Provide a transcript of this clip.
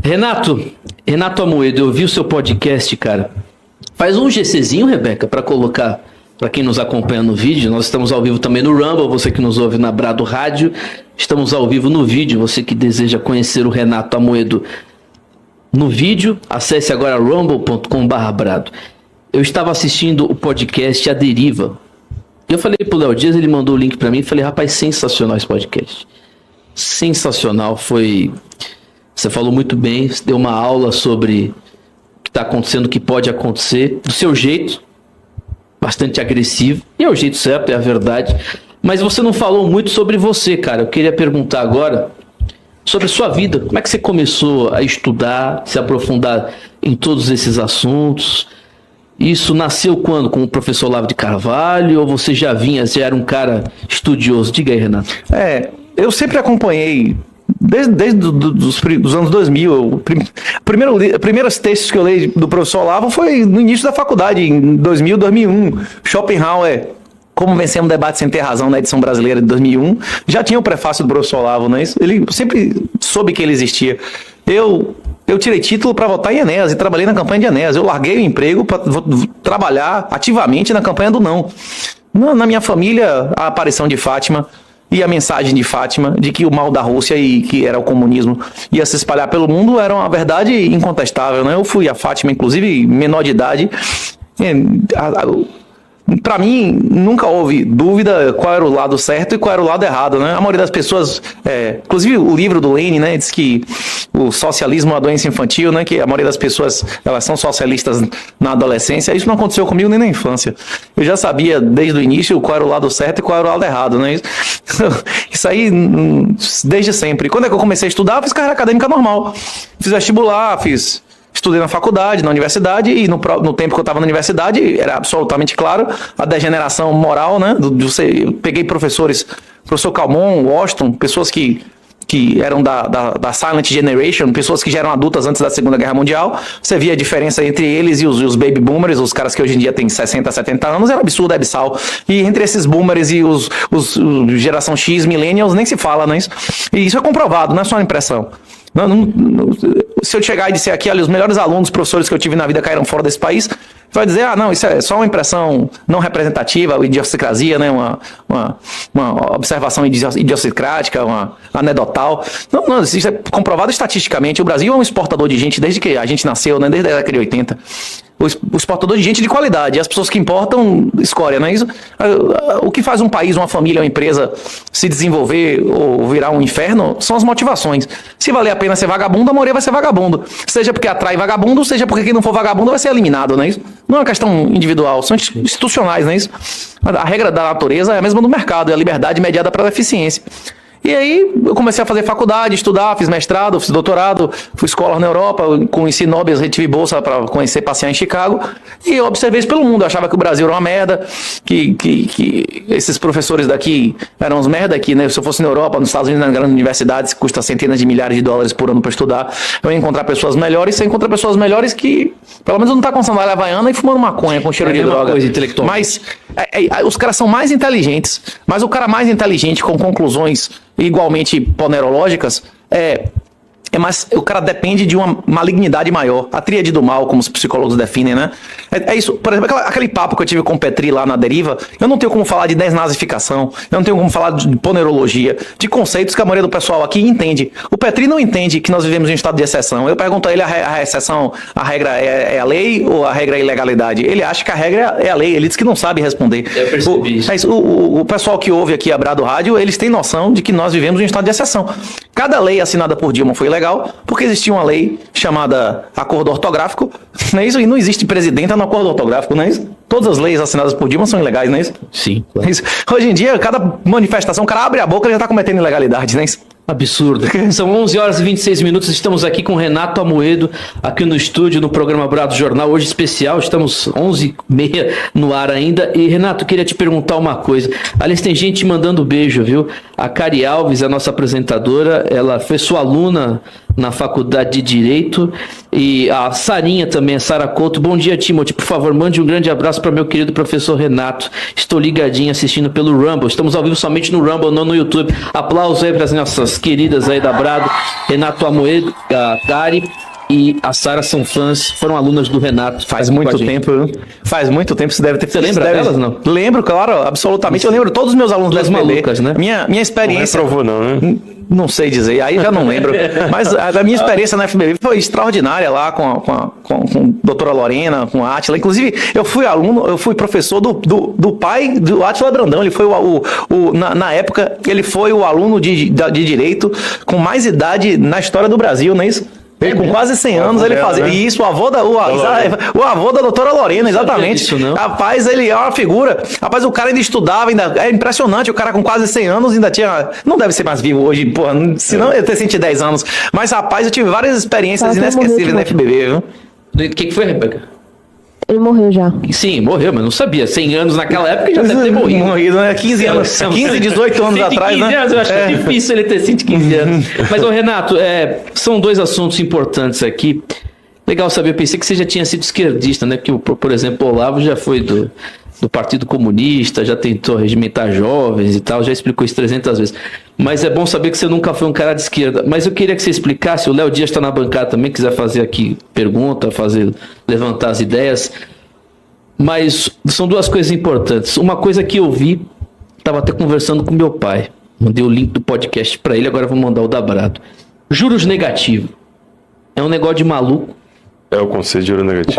Renato Amoedo, eu vi o seu podcast, cara. Faz um GCzinho, Rebeca, para colocar para quem nos acompanha no vídeo. Nós estamos ao vivo também no Rumble, você que nos ouve na Brado Rádio. Estamos ao vivo no vídeo, você que deseja conhecer o Renato Amoedo no vídeo, acesse agora rumble.com/brado. Eu estava assistindo o podcast A Deriva. Eu falei pro Léo Dias, ele mandou o link para mim e falei, rapaz, sensacional esse podcast. Sensacional, foi... Você falou muito bem, você deu uma aula sobre o que está acontecendo, o que pode acontecer, do seu jeito, bastante agressivo, e é o jeito certo, é a verdade. Mas você não falou muito sobre você, cara. Eu queria perguntar agora sobre a sua vida. Como é que você começou a estudar, se aprofundar em todos esses assuntos? Isso nasceu quando? Com o professor Olavo de Carvalho? Ou você já era um cara estudioso? Diga aí, Renato. Eu sempre acompanhei... Desde os anos 2000, primeiros textos que eu li do professor Olavo foi no início da faculdade, em 2000, 2001. Schopenhauer, Como Vencer um Debate Sem Ter Razão, na edição brasileira de 2001. Já tinha o prefácio do professor Olavo, não é isso? Ele sempre soube que ele existia. Eu tirei título para votar em Enéas e trabalhei na campanha de Enéas. Eu larguei o emprego para trabalhar ativamente na campanha do não. Na minha família, a aparição de Fátima e a mensagem de Fátima de que o mal da Rússia e que era o comunismo ia se espalhar pelo mundo era uma verdade incontestável, né? Eu fui a Fátima, inclusive menor de idade. Para mim, nunca houve dúvida qual era o lado certo e qual era o lado errado, né? A maioria das pessoas, inclusive o livro do Lenin, né, diz que o socialismo é uma doença infantil, né, que a maioria das pessoas elas são socialistas na adolescência. Isso não aconteceu comigo nem na infância. Eu já sabia desde o início qual era o lado certo e qual era o lado errado, né? Isso aí desde sempre. Quando é que eu comecei a estudar, eu fiz carreira acadêmica normal. Fiz vestibular, estudei na faculdade, na universidade, e no tempo que eu estava na universidade, era absolutamente claro a degeneração moral, né? Eu peguei professores, professor Calmon, Washington, pessoas que eram da Silent Generation, pessoas que já eram adultas antes da Segunda Guerra Mundial. Você via a diferença entre eles e os baby boomers, os caras que hoje em dia têm 60, 70 anos, era um absurdo, é abissal. E entre esses boomers e os geração X, millennials, nem se fala, né? E isso é comprovado, não é só uma impressão. Se eu chegar e disser aqui, olha, os melhores alunos, professores que eu tive na vida caíram fora desse país, vai dizer, não, isso é só uma impressão não representativa, idiosincrasia, né? Uma observação idiosincrática, uma anedotal. Não, isso é comprovado estatisticamente. O Brasil é um exportador de gente desde que a gente nasceu, né? Desde a década de 80. O exportador de gente de qualidade. E as pessoas que importam, escória, não é isso? O que faz um país, uma família, uma empresa se desenvolver ou virar um inferno são as motivações. Se valer a pena ser vagabundo, a maioria vai ser vagabundo. Seja porque atrai vagabundo, seja porque quem não for vagabundo vai ser eliminado, não é isso? Não é uma questão individual, são institucionais, não é isso? A regra da natureza é a mesma do mercado, é a liberdade mediada pela eficiência. E aí eu comecei a fazer faculdade, estudar, fiz mestrado, fiz doutorado, fui escolar na Europa, conheci Nobel, tive bolsa para conhecer, passear em Chicago, e eu observei isso pelo mundo. Eu achava que o Brasil era uma merda, que esses professores daqui eram uns merda aqui, né? Se eu fosse na Europa, nos Estados Unidos, nas grandes universidades, que custa centenas de milhares de dólares por ano para estudar, eu ia encontrar pessoas melhores, você encontra pessoas melhores que, pelo menos, não tá com sandália havaiana e fumando maconha com cheiro de droga. Coisa intelectual. Mas os caras são mais inteligentes, mas o cara mais inteligente com conclusões igualmente ponerológicas mas o cara depende de uma malignidade maior, a tríade do mal, como os psicólogos definem, né? É isso, por exemplo, aquele papo que eu tive com o Petri lá na Deriva, eu não tenho como falar de desnazificação, eu não tenho como falar de ponerologia, de conceitos que a maioria do pessoal aqui entende. O Petri não entende que nós vivemos em um estado de exceção. Eu pergunto a ele, a exceção, a regra é a lei ou a regra é a ilegalidade? Ele acha que a regra é a lei, ele diz que não sabe responder. Eu percebi isso. O pessoal que ouve aqui a Brado Rádio, eles têm noção de que nós vivemos em um estado de exceção. Cada lei assinada por Dilma foi legal, porque existia uma lei chamada acordo ortográfico, não é isso? E não existe presidenta no acordo ortográfico, não é isso? Todas as leis assinadas por Dilma são ilegais, não é isso? Sim. Claro. Isso. Hoje em dia, cada manifestação, o cara abre a boca e já está cometendo ilegalidade, não é isso? Absurdo. São 11 horas e 26 minutos, estamos aqui com Renato Amoedo, aqui no estúdio, no programa Brado Jornal, hoje especial, estamos 11h30 no ar ainda. E Renato, eu queria te perguntar uma coisa, aliás, tem gente mandando beijo, viu? A Cari Alves, a nossa apresentadora, ela foi sua aluna na Faculdade de Direito. E a Sarinha também, a Sara Couto. Bom dia, Timothy. Por favor, mande um grande abraço para meu querido professor Renato. Estou ligadinho assistindo pelo Rumble. Estamos ao vivo somente no Rumble, não no YouTube. Aplausos aí para as nossas queridas aí da Brado. Renato Amoedo, a Dari e a Sara são fãs, foram alunas do Renato. Faz muito tempo, viu? Faz muito tempo, você deve ter... Você lembra delas, não? Lembro, claro, absolutamente. Eu lembro todos os meus alunos Duas da FBB. malucas, né? Minha experiência... Não reprovou não, né? Não sei dizer, aí já não lembro. Mas a minha experiência na FBB foi extraordinária lá com a doutora Lorena, com a Átila. Inclusive, eu fui professor do pai do Átila Brandão. Ele foi na época, ele foi o aluno de Direito com mais idade na história do Brasil, não é isso? Ele, com quase 100 anos, ele fazia. Né? Isso, o avô da doutora Lorena, exatamente. Disso, não. Rapaz, ele é uma figura. Rapaz, o cara ainda estudava, é impressionante. O cara com quase 100 anos ainda tinha. Não deve ser mais vivo hoje, porra. Senão eu ia ter 110 anos. Mas, rapaz, eu tive várias experiências inesquecíveis na FBB, viu? O que foi, Rebeca? Ele morreu já. Sim, morreu, mas não sabia. 100 anos naquela época já deve ter morrido. Né? 15 anos, 15, 18 anos atrás, 15 né? anos, eu acho difícil ele ter 115 anos. Mas, ô Renato, são dois assuntos importantes aqui. Legal saber, eu pensei que você já tinha sido esquerdista, né? Porque, por exemplo, o Olavo já foi do Partido Comunista, já tentou regimentar jovens e tal, já explicou isso 300 vezes. Mas é bom saber que você nunca foi um cara de esquerda. Mas eu queria que você explicasse, o Léo Dias está na bancada também, quiser fazer aqui pergunta, levantar as ideias. Mas são duas coisas importantes. Uma coisa que eu vi, estava até conversando com meu pai, mandei o link do podcast para ele, agora vou mandar o da Brado. Juros negativos. É um negócio de maluco. É o conceito de juro negativo.